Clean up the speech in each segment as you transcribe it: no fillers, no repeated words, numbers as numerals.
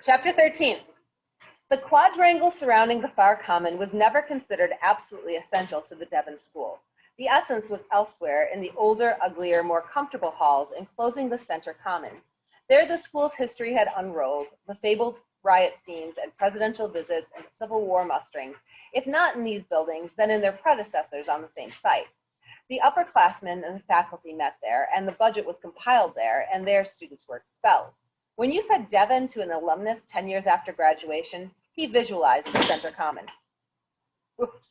Chapter 13. The quadrangle surrounding the far common was never considered absolutely essential to the Devon school. The essence was elsewhere in the older, uglier, more comfortable halls enclosing the center common. There the school's history had unrolled, the fabled riot scenes and presidential visits and Civil War musterings, if not in these buildings, then in their predecessors on the same site. The upperclassmen and the faculty met there, and the budget was compiled there, and there students were expelled. When you said Devon to an alumnus 10 years after graduation, he visualized the center common. Oops.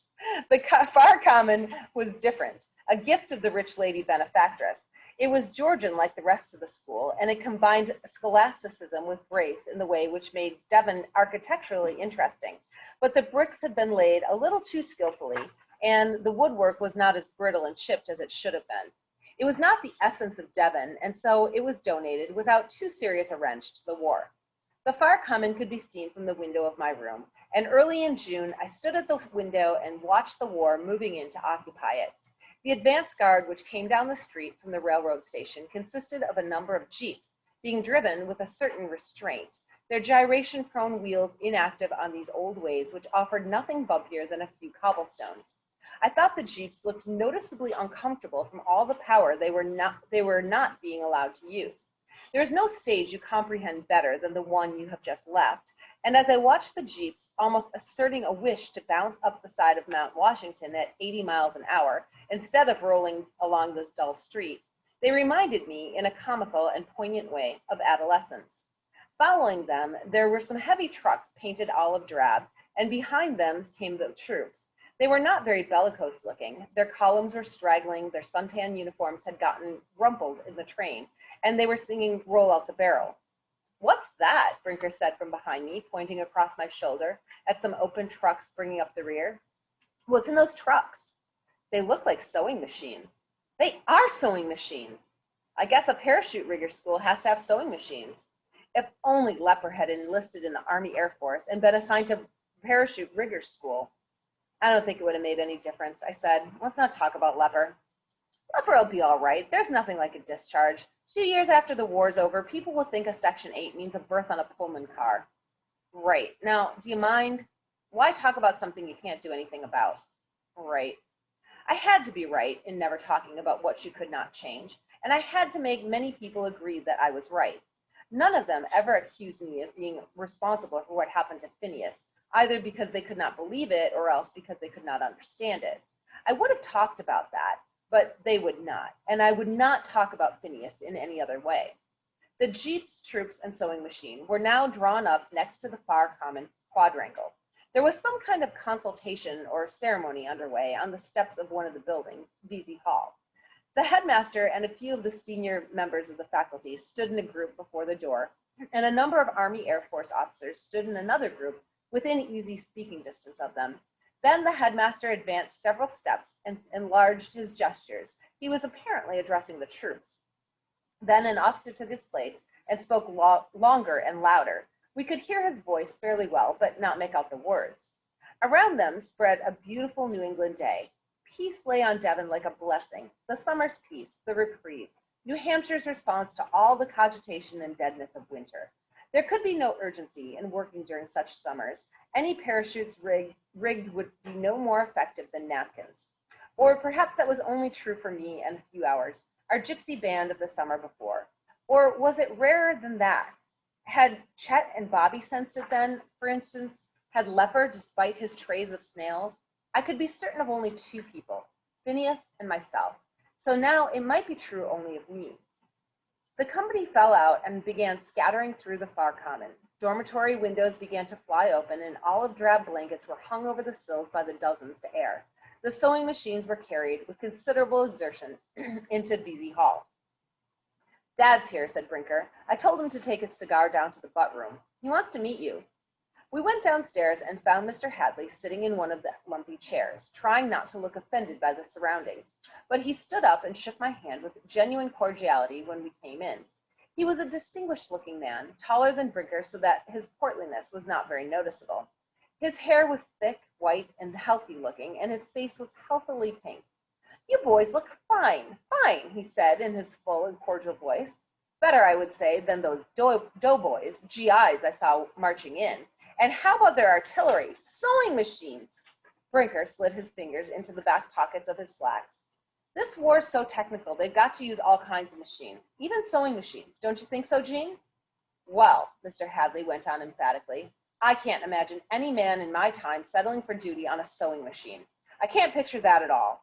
The far common was different, a gift of the rich lady benefactress. It was Georgian like the rest of the school, and it combined scholasticism with grace in the way which made Devon architecturally interesting. But the bricks had been laid a little too skillfully, and the woodwork was not as brittle and chipped as it should have been. It was not the essence of Devon, and so it was donated without too serious a wrench to the war. The far common could be seen from the window of my room, and early in June I stood at the window and watched the war moving in to occupy it. The advance guard which came down the street from the railroad station consisted of a number of jeeps, being driven with a certain restraint, their gyration-prone wheels inactive on these old ways which offered nothing bumpier than a few cobblestones. I thought the jeeps looked noticeably uncomfortable from all the power they were not being allowed to use. There is no stage you comprehend better than the one you have just left, and as I watched the jeeps, almost asserting a wish to bounce up the side of Mount Washington at 80 miles an hour instead of rolling along this dull street, they reminded me, in a comical and poignant way, of adolescence. Following them, there were some heavy trucks painted olive drab, and behind them came the troops. They were not very bellicose looking. Their columns were straggling, their suntan uniforms had gotten rumpled in the train, and they were singing "Roll Out the Barrel." "What's that?" Brinker said from behind me, pointing across my shoulder at some open trucks bringing up the rear. "What's in those trucks?" "They look like sewing machines." "They are sewing machines." "I guess a parachute rigger school has to have sewing machines." If only Lepper had enlisted in the Army Air Force and been assigned to parachute rigger school. "I don't think it would have made any difference," I said. "Let's not talk about Lepper." "Lepper will be all right. There's nothing like a discharge. 2 years after the war's over, people will think a Section 8 means a berth on a Pullman car." "Right. Now, do you mind? Why talk about something you can't do anything about?" "Right." I had to be right in never talking about what you could not change, and I had to make many people agree that I was right. None of them ever accused me of being responsible for what happened to Phineas, either because they could not believe it or else because they could not understand it. I would have talked about that, but they would not, and I would not talk about Phineas in any other way. The jeeps, troops, and sewing machine were now drawn up next to the far common quadrangle. There was some kind of consultation or ceremony underway on the steps of one of the buildings, Vesey Hall. The headmaster and a few of the senior members of the faculty stood in a group before the door, and a number of Army Air Force officers stood in another group within easy speaking distance of them. Then the headmaster advanced several steps and enlarged his gestures. He was apparently addressing the troops. Then an officer took his place and spoke longer and louder. We could hear his voice fairly well, but not make out the words. Around them spread a beautiful New England day. Peace lay on Devon like a blessing, the summer's peace, the reprieve, New Hampshire's response to all the cogitation and deadness of winter. There could be no urgency in working during such summers. Any parachutes rigged would be no more effective than napkins. Or perhaps that was only true for me and a few hours, our gypsy band of the summer before. Or was it rarer than that? Had Chet and Bobby sensed it then, for instance? Had Lepper, despite his trays of snails? I could be certain of only two people, Phineas and myself. So now it might be true only of me. The company fell out and began scattering through the far common. Dormitory windows began to fly open, and olive drab blankets were hung over the sills by the dozens to air. The sewing machines were carried, with considerable exertion, into Vesey Hall. "Dad's here," said Brinker. "I told him to take his cigar down to the butt room. He wants to meet you." We went downstairs and found Mr. Hadley sitting in one of the lumpy chairs, trying not to look offended by the surroundings. But he stood up and shook my hand with genuine cordiality when we came in. He was a distinguished-looking man, taller than Brinker so that his portliness was not very noticeable. His hair was thick, white, and healthy-looking, and his face was healthily pink. "You boys look fine, fine," he said in his full and cordial voice. Better, I would say, than those doughboys, GIs I saw marching in. And how about their artillery? Sewing machines. Brinker slid his fingers into the back pockets of his slacks. This war's so technical, they've got to use all kinds of machines, even sewing machines. Don't you think so, Jean? Well, Mr. Hadley went on emphatically, I can't imagine any man in my time settling for duty on a sewing machine. I can't picture that at all.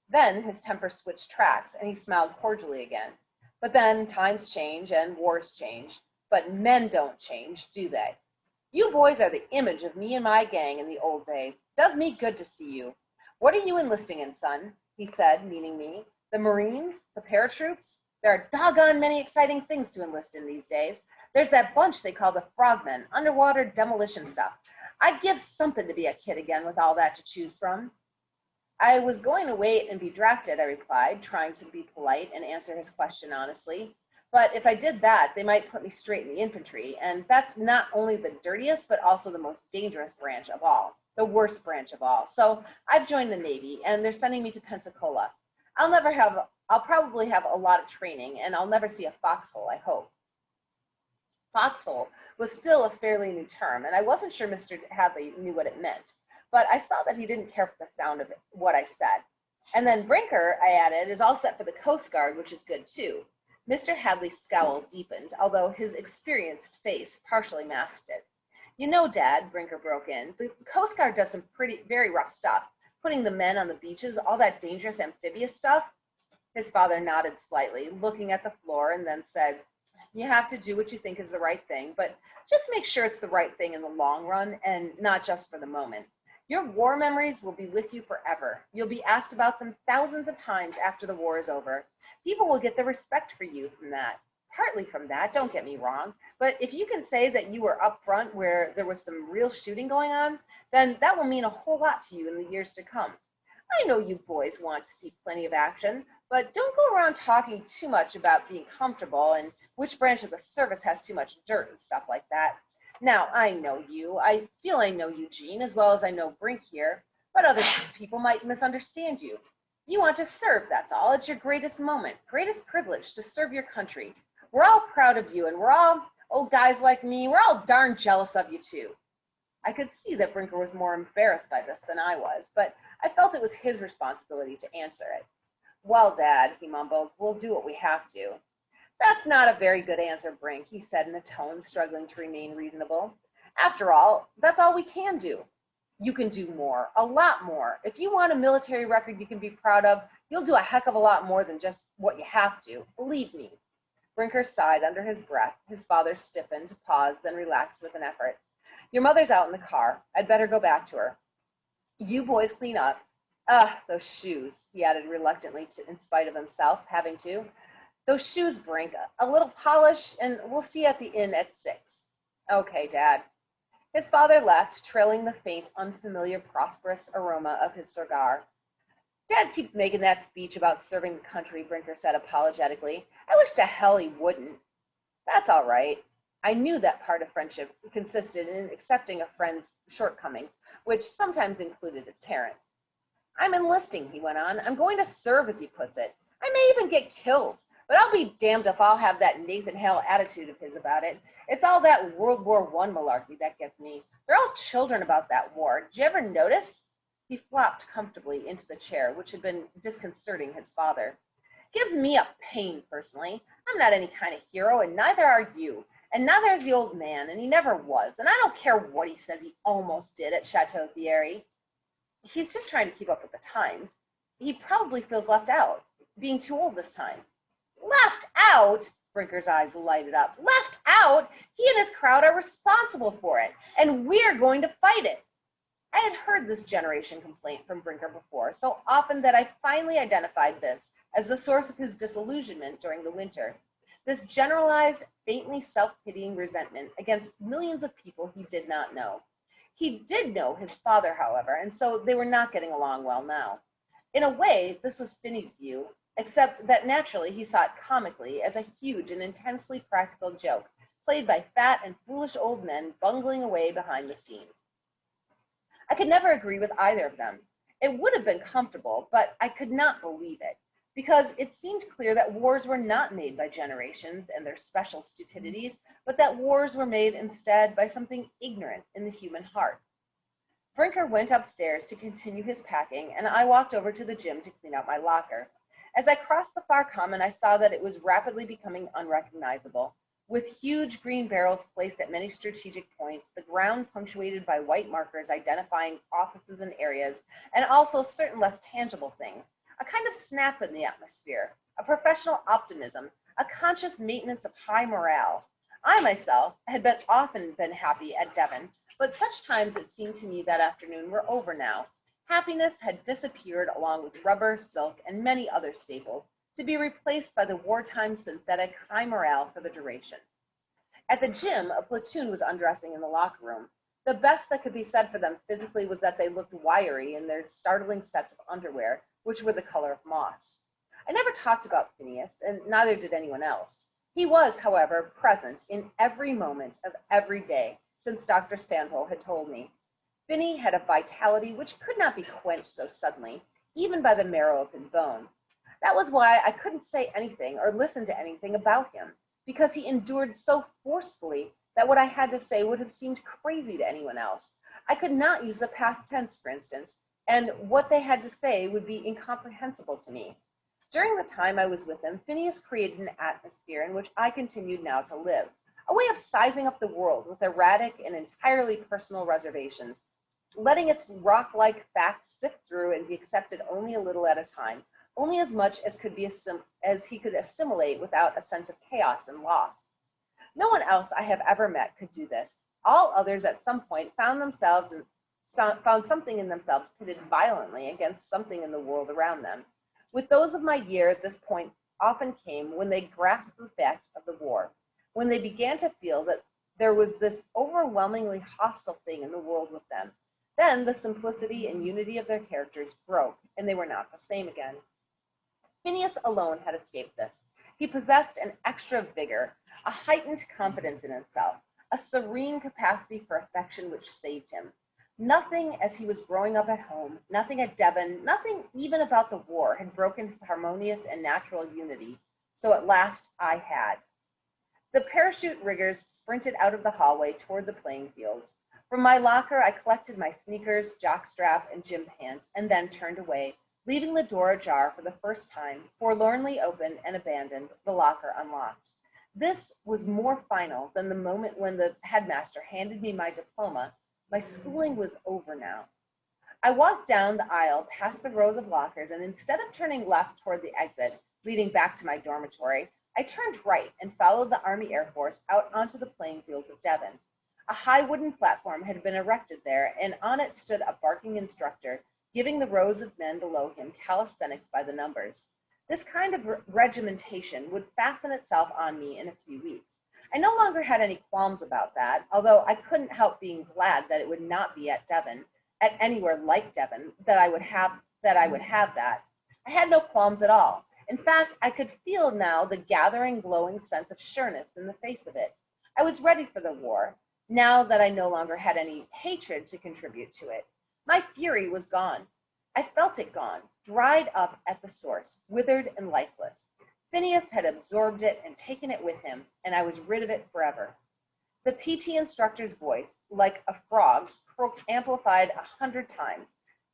Then his temper switched tracks, and he smiled cordially again. But then times change and wars change, but men don't change, do they? You boys are the image of me and my gang in the old days. Does me good to see you. What are you enlisting in, son? He said, meaning me. The Marines? The paratroops? There are doggone many exciting things to enlist in these days. There's that bunch they call the Frogmen, underwater demolition stuff. I'd give something to be a kid again with all that to choose from. I was going to wait and be drafted, I replied, trying to be polite and answer his question honestly. But if I did that, they might put me straight in the infantry, and that's not only the dirtiest, but also the most dangerous branch of all, the worst branch of all. So I've joined the Navy, and they're sending me to Pensacola. I'll probably have a lot of training, and I'll never see a foxhole, I hope. Foxhole was still a fairly new term, and I wasn't sure Mr. Hadley knew what it meant. But I saw that he didn't care for the sound of what I said. And then Brinker, I added, is all set for the Coast Guard, which is good too. Mr. Hadley's scowl deepened, although his experienced face partially masked it. You know, Dad, Brinker broke in, the Coast Guard does some very rough stuff, putting the men on the beaches, all that dangerous amphibious stuff. His father nodded slightly, looking at the floor, and then said, you have to do what you think is the right thing, but just make sure it's the right thing in the long run and not just for the moment. Your war memories will be with you forever. You'll be asked about them thousands of times after the war is over. People will get the respect for you from that. Partly from that, don't get me wrong, but if you can say that you were up front where there was some real shooting going on, then that will mean a whole lot to you in the years to come. I know you boys want to see plenty of action, but don't go around talking too much about being comfortable and which branch of the service has too much dirt and stuff like that. Now, I know you. I feel I know you, Jean, as well as I know Brink here, but other people might misunderstand you. You want to serve, that's all. It's your greatest moment, greatest privilege to serve your country. We're all proud of you, and we're all, old guys like me, we're all darn jealous of you, too. I could see that Brinker was more embarrassed by this than I was, but I felt it was his responsibility to answer it. Well, Dad, he mumbled, we'll do what we have to. That's not a very good answer, Brink, he said in a tone struggling to remain reasonable. After all, that's all we can do. You can do more, a lot more. If you want a military record you can be proud of, you'll do a heck of a lot more than just what you have to. Believe me. Brinker sighed under his breath. His father stiffened, paused, then relaxed with an effort. Your mother's out in the car. I'd better go back to her. You boys clean up. Those shoes, he added reluctantly in spite of himself, having to. Those shoes, Brink, a little polish, and we'll see you at the inn at 6. Okay, Dad. His father left, trailing the faint, unfamiliar, prosperous aroma of his cigar. Dad keeps making that speech about serving the country, Brinker said apologetically. I wish to hell he wouldn't. That's all right. I knew that part of friendship consisted in accepting a friend's shortcomings, which sometimes included his parents. I'm enlisting, he went on. I'm going to serve, as he puts it. I may even get killed, but I'll be damned if I'll have that Nathan Hale attitude of his about it. It's all that World War I malarkey that gets me. They're all children about that war. Did you ever notice? He flopped comfortably into the chair, which had been disconcerting his father. Gives me a pain, personally. I'm not any kind of hero, and neither are you. And neither is the old man, and he never was. And I don't care what he says he almost did at Chateau Thierry. He's just trying to keep up with the times. He probably feels left out, being too old this time. Left out? Brinker's eyes lighted up. Left out? He and his crowd are responsible for it, and we're going to fight it. I had heard this generation complaint from Brinker before, so often that I finally identified this as the source of his disillusionment during the winter. This generalized, faintly self-pitying resentment against millions of people he did not know. He did know his father, however, and so they were not getting along well now. In a way, this was Phineas' view, except that naturally he saw it comically as a huge and intensely practical joke, played by fat and foolish old men bungling away behind the scenes. I could never agree with either of them. It would have been comfortable, but I could not believe it. because it seemed clear that wars were not made by generations and their special stupidities, but that wars were made instead by something ignorant in the human heart. Brinker went upstairs to continue his packing, and I walked over to the gym to clean out my locker. As I crossed the far common, I saw that it was rapidly becoming unrecognizable. With huge green barrels placed at many strategic points, the ground punctuated by white markers identifying offices and areas, and also certain less tangible things. A kind of snap in the atmosphere, a professional optimism, a conscious maintenance of high morale. I myself had often been happy at Devon, but such times it seemed to me that afternoon were over now. Happiness had disappeared along with rubber, silk, and many other staples, to be replaced by the wartime synthetic high morale for the duration. At the gym, a platoon was undressing in the locker room. The best that could be said for them physically was that they looked wiry in their startling sets of underwear, which were the color of moss. I never talked about Phineas, and neither did anyone else. He was, however, present in every moment of every day since Dr. Stanhope had told me. Finney had a vitality which could not be quenched so suddenly, even by the marrow of his bone. That was why I couldn't say anything or listen to anything about him, because he endured so forcefully that what I had to say would have seemed crazy to anyone else. I could not use the past tense, for instance, and what they had to say would be incomprehensible to me. During the time I was with him, Phineas created an atmosphere in which I continued now to live, a way of sizing up the world with erratic and entirely personal reservations, letting its rock-like facts sift through and be accepted only a little at a time, only as much as he could assimilate without a sense of chaos and loss. No one else I have ever met could do this. All others at some point found something in themselves pitted violently against something in the world around them. With those of my year, this point often came when they grasped the fact of the war, when they began to feel that there was this overwhelmingly hostile thing in the world with them. Then the simplicity and unity of their characters broke, and they were not the same again. Phineas alone had escaped this. He possessed an extra vigor, a heightened confidence in himself, a serene capacity for affection which saved him. Nothing as he was growing up at home, nothing at Devon, nothing even about the war had broken his harmonious and natural unity. So at last I had. The parachute riggers sprinted out of the hallway toward the playing fields. From my locker, I collected my sneakers, jockstrap, and gym pants, and then turned away, leaving the door ajar for the first time, forlornly open and abandoned, the locker unlocked. This was more final than the moment when the headmaster handed me my diploma. My schooling was over now. I walked down the aisle past the rows of lockers, and instead of turning left toward the exit, leading back to my dormitory, I turned right and followed the Army Air Force out onto the playing fields of Devon. A high wooden platform had been erected there, and on it stood a barking instructor, giving the rows of men below him calisthenics by the numbers. This kind of regimentation would fasten itself on me in a few weeks. I no longer had any qualms about that, although I couldn't help being glad that it would not be at Devon, at anywhere like Devon, that I would have that. I had no qualms at all. In fact, I could feel now the gathering, glowing sense of sureness in the face of it. I was ready for the war, now that I no longer had any hatred to contribute to it. My fury was gone. I felt it gone, dried up at the source, withered and lifeless. Phineas had absorbed it and taken it with him, and I was rid of it forever. The PT instructor's voice, like a frog's, croaked amplified 100 times,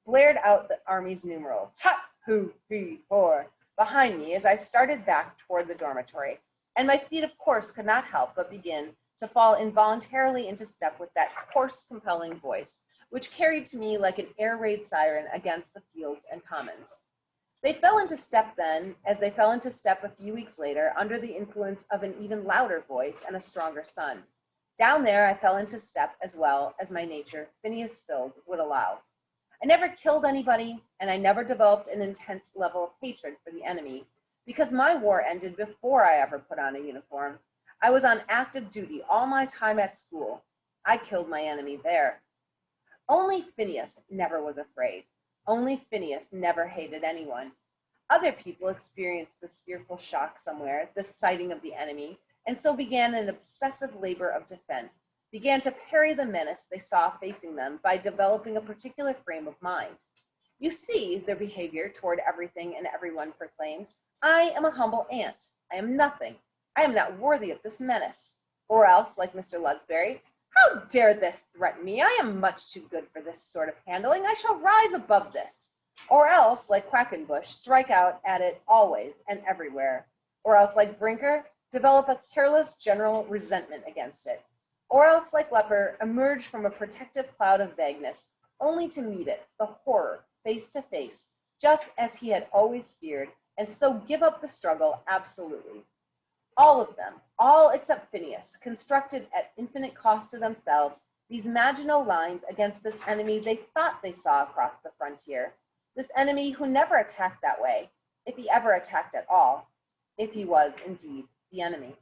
blared out the Army's numerals, ha, hoo, he, hor, behind me as I started back toward the dormitory, and my feet, of course, could not help but begin to fall involuntarily into step with that hoarse, compelling voice, which carried to me like an air raid siren against the fields and commons. They fell into step then, as they fell into step a few weeks later, under the influence of an even louder voice and a stronger sun. Down there, I fell into step as well as my nature, Phineas filled, would allow. I never killed anybody, and I never developed an intense level of hatred for the enemy, because my war ended before I ever put on a uniform. I was on active duty all my time at school. I killed my enemy there. Only Phineas never was afraid. Only Phineas never hated anyone. Other people experienced this fearful shock somewhere, this sighting of the enemy, and so began an obsessive labor of defense, began to parry the menace they saw facing them by developing a particular frame of mind. You see, their behavior toward everything and everyone proclaimed, I am a humble ant. I am nothing. I am not worthy of this menace. Or else, like Mr. Ludsberry, how dare this threaten me? I am much too good for this sort of handling. I shall rise above this. Or else, like Quackenbush, strike out at it always and everywhere. Or else, like Brinker, develop a careless general resentment against it. Or else, like Leper, emerge from a protective cloud of vagueness, only to meet it, the horror, face to face, just as he had always feared, and so give up the struggle absolutely. All of them, all except Phineas, constructed at infinite cost to themselves these Maginot Lines against this enemy they thought they saw across the frontier, this enemy who never attacked that way, if he ever attacked at all, if he was indeed the enemy.